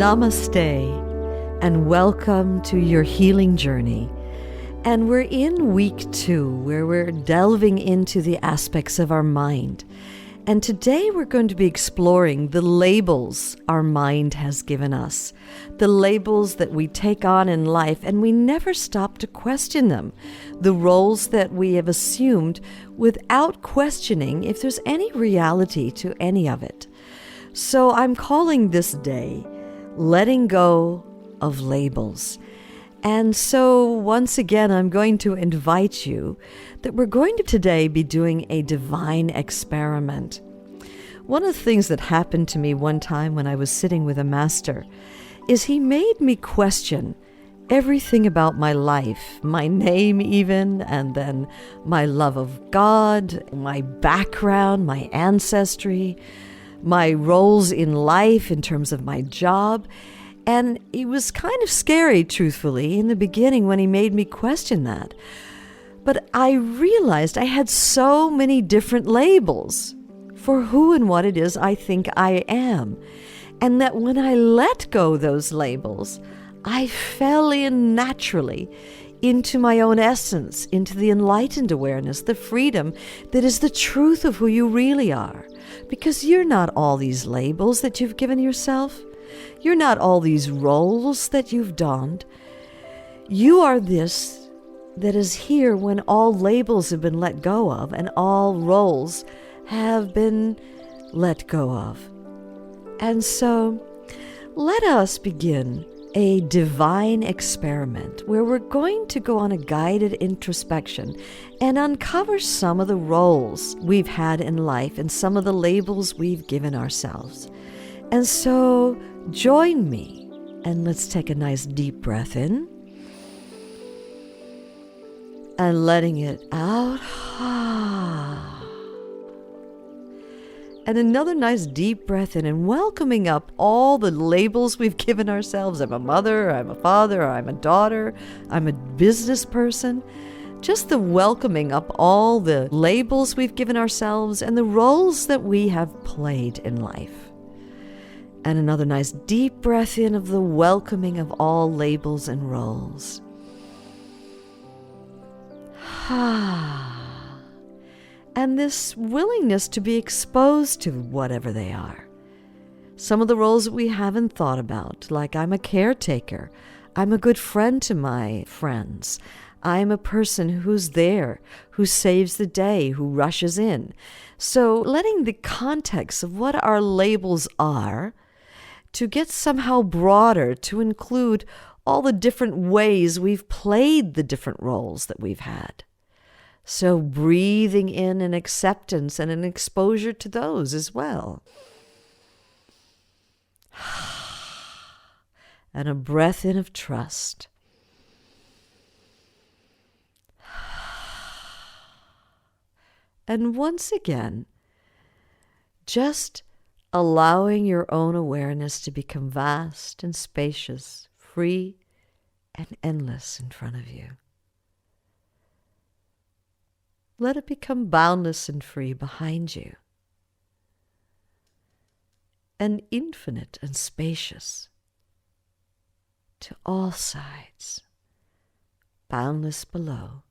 Namaste, and welcome to your healing journey. And we're in week 2, where we're delving into the aspects of our mind. And today we're going to be exploring the labels our mind has given us, the labels that we take on in life, and we never stop to question them, the roles that we have assumed without questioning if there's any reality to any of it. So I'm calling this day Letting Go of Labels. And so once again, I'm going to invite you that we're going to today be doing a divine experiment. One of the things that happened to me one time when I was sitting with a master is he made me question everything about my life, my name even, and then my love of God, my background, my ancestry, my roles in life in terms of my job. And it was kind of scary, truthfully, in the beginning when he made me question that. But I realized I had so many different labels for who and what it is I think I am. And that when I let go those labels, I fell in naturally into my own essence, into the enlightened awareness, the freedom that is the truth of who you really are. Because you're not all these labels that you've given yourself. You're not all these roles that you've donned. You are this that is here when all labels have been let go of and all roles have been let go of. And so let us begin a divine experiment where we're going to go on a guided introspection and uncover some of the roles we've had in life and some of the labels we've given ourselves. And so join me and let's take a nice deep breath in and letting it out. And another nice deep breath in and welcoming up all the labels we've given ourselves. I'm a mother, I'm a father, I'm a daughter, I'm a business person. Just the welcoming up all the labels we've given ourselves and the roles that we have played in life. And another nice deep breath in of the welcoming of all labels and roles. And this willingness to be exposed to whatever they are. Some of the roles that we haven't thought about, like I'm a caretaker, I'm a good friend to my friends, I'm a person who's there, who saves the day, who rushes in. So letting the context of what our labels are to get somehow broader, to include all the different ways we've played the different roles that we've had. So breathing in an acceptance and an exposure to those as well. And a breath in of trust. And once again, just allowing your own awareness to become vast and spacious, free and endless in front of you. Let it become boundless and free behind you, and infinite and spacious to all sides, boundless below,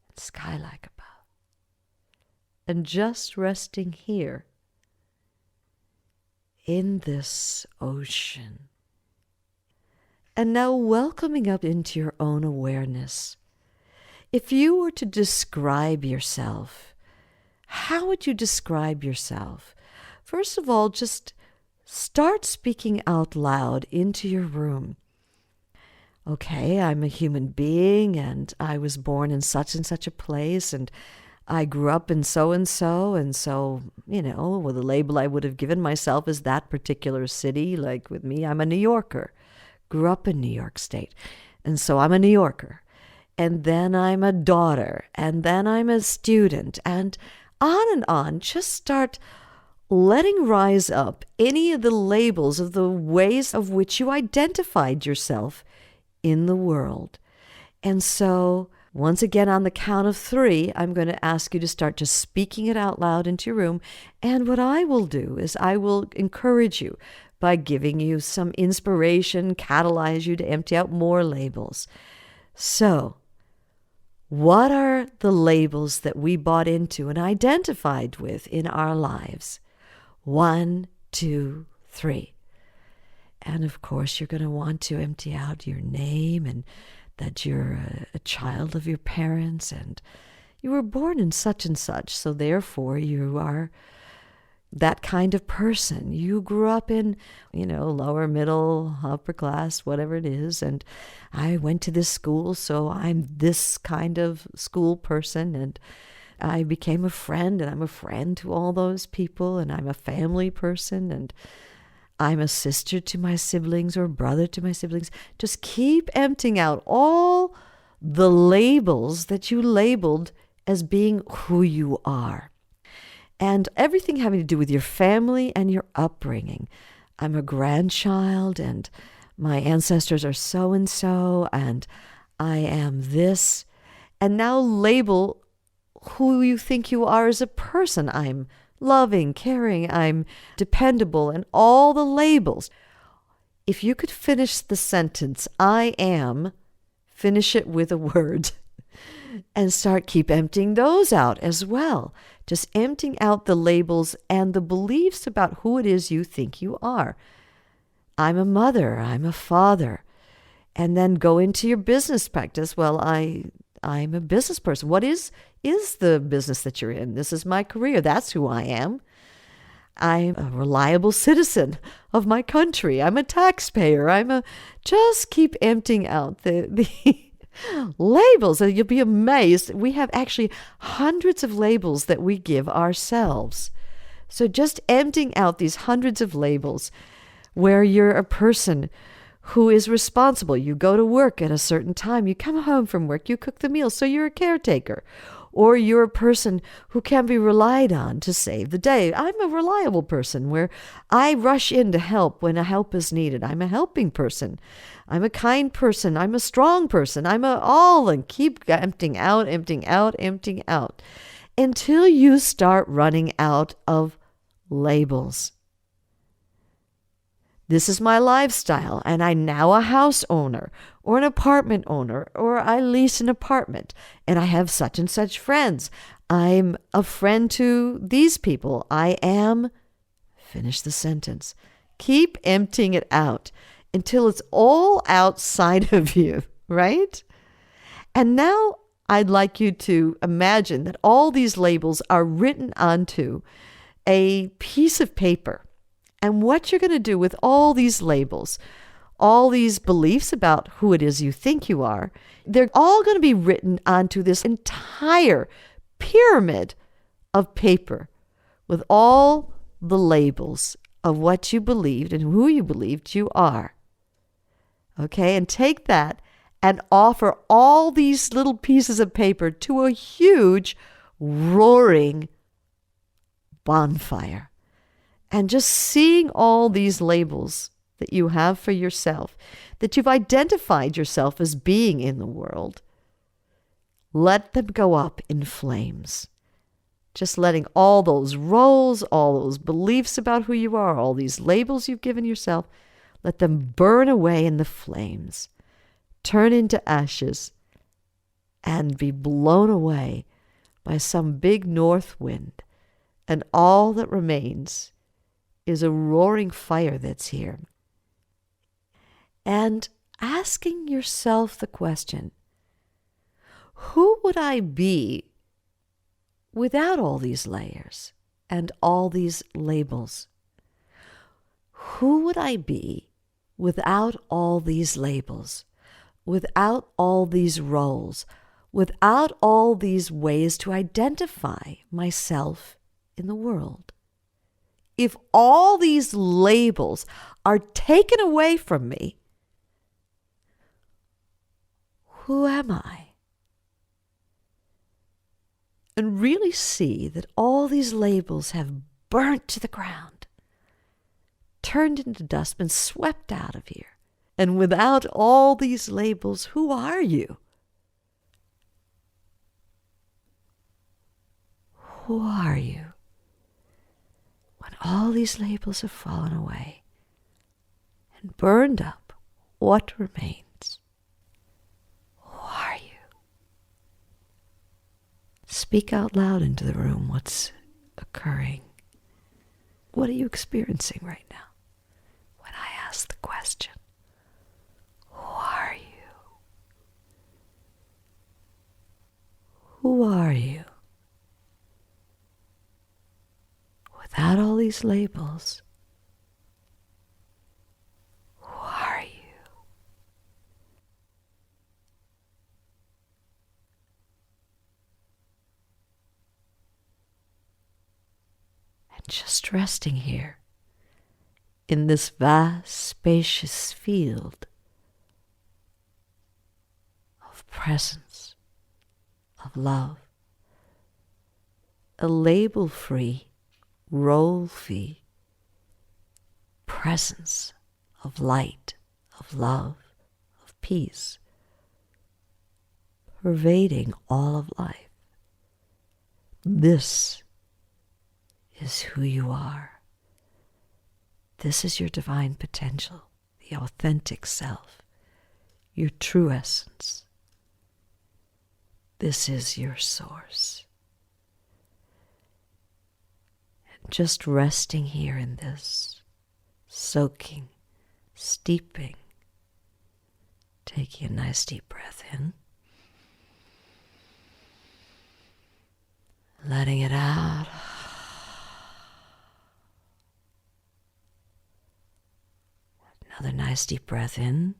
and sky-like above, and just resting here in this ocean. And now welcoming up into your own awareness. If you were to describe yourself, how would you describe yourself? First of all, just start speaking out loud into your room. Okay, I'm a human being, and I was born in such and such a place, and I grew up in so, well, the label I would have given myself is that particular city. Like with me, I'm a New Yorker. Grew up in New York State, and so I'm a New Yorker. And then I'm a daughter, and then I'm a student, and on. Just start letting rise up any of the labels of the ways of which you identified yourself in the world. And so, once again, on the count of 3, I'm going to ask you to start just speaking it out loud into your room. And what I will do is I will encourage you, by giving you some inspiration, catalyze you to empty out more labels. So, what are the labels that we bought into and identified with in our lives? 1, 2, 3. And of course, you're going to want to empty out your name and that you're a child of your parents and you were born in such and such. So therefore, you are that kind of person. You grew up in, lower, middle, upper class, whatever it is. And I went to this school, so I'm this kind of school person. And I became a friend, and I'm a friend to all those people. And I'm a family person, and I'm a sister to my siblings or brother to my siblings. Just keep emptying out all the labels that you labeled as being who you are. And everything having to do with your family and your upbringing. I'm a grandchild, and my ancestors are so-and-so, and I am this. And now label who you think you are as a person. I'm loving, caring, I'm dependable, and all the labels. If you could finish the sentence, I am, finish it with a word. And keep emptying those out as well. Just emptying out the labels and the beliefs about who it is you think you are. I'm a mother, I'm a father. And then go into your business practice. Well, I'm a business person. What is the business that you're in? This is my career. That's who I am. I'm a reliable citizen of my country. I'm a taxpayer. Just keep emptying out the labels, and you'll be amazed. We have actually hundreds of labels that we give ourselves. So just emptying out these hundreds of labels where you're a person who is responsible. You go to work at a certain time. You come home from work. You cook the meals. So you're a caretaker. Or you're a person who can be relied on to save the day. I'm a reliable person where I rush in to help when a help is needed. I'm a helping person. I'm a kind person. I'm a strong person. And keep emptying out, emptying out, emptying out until you start running out of labels. This is my lifestyle, and I'm now a house owner or an apartment owner, or I lease an apartment, and I have such and such friends. I'm a friend to these people. I am, finish the sentence. Keep emptying it out until it's all outside of you, right? And now I'd like you to imagine that all these labels are written onto a piece of paper. And what you're going to do with all these labels, all these beliefs about who it is you think you are, they're all going to be written onto this entire pyramid of paper with all the labels of what you believed and who you believed you are. Okay, and take that and offer all these little pieces of paper to a huge, roaring bonfire. And just seeing all these labels that you have for yourself, that you've identified yourself as being in the world, let them go up in flames. Just letting all those roles, all those beliefs about who you are, all these labels you've given yourself, let them burn away in the flames, turn into ashes, and be blown away by some big north wind. And all that remains is a roaring fire that's here. And asking yourself the question, who would I be without all these layers and all these labels? Who would I be without all these labels, without all these roles, without all these ways to identify myself in the world? If all these labels are taken away from me, who am I? And really see that all these labels have burnt to the ground, turned into dust, been swept out of here. And without all these labels, who are you? Who are you? When all these labels have fallen away, and burned up, what remains? Who are you? Speak out loud into the room what's occurring. What are you experiencing right now? When I ask the question, who are you? Who are you? Without all these labels, who are you? And just resting here in this vast, spacious field of presence, of love, a label-free, role-free presence of light, of love, of peace, pervading all of life. This is who you are. This is your divine potential, the authentic self, your true essence. This is your source. And just resting here in this, soaking, steeping, taking a nice deep breath in, letting it out. Another nice deep breath in.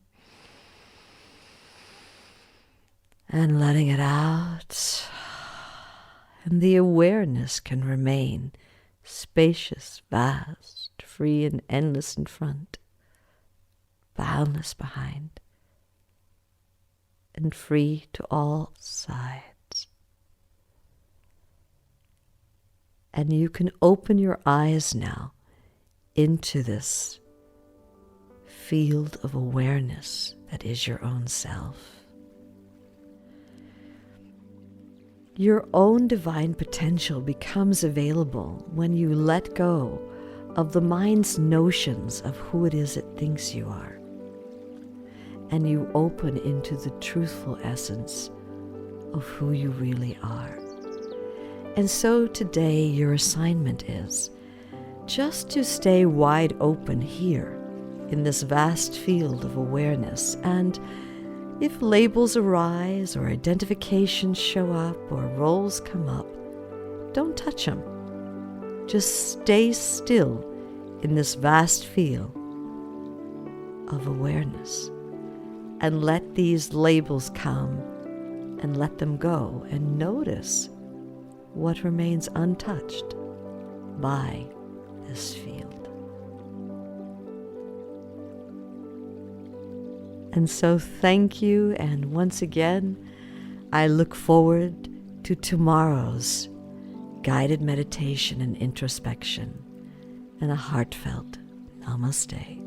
And letting it out. And the awareness can remain spacious, vast, free and endless in front, boundless behind, and free to all sides. And you can open your eyes now into this field of awareness that is your own self. Your own divine potential becomes available when you let go of the mind's notions of who it is it thinks you are, and you open into the truthful essence of who you really are. And so today your assignment is just to stay wide open here in this vast field of awareness, and if labels arise or identifications show up or roles come up, don't touch them. Just stay still in this vast field of awareness and let these labels come and let them go, and notice what remains untouched by this field. And so thank you, and once again, I look forward to tomorrow's guided meditation and introspection and a heartfelt namaste.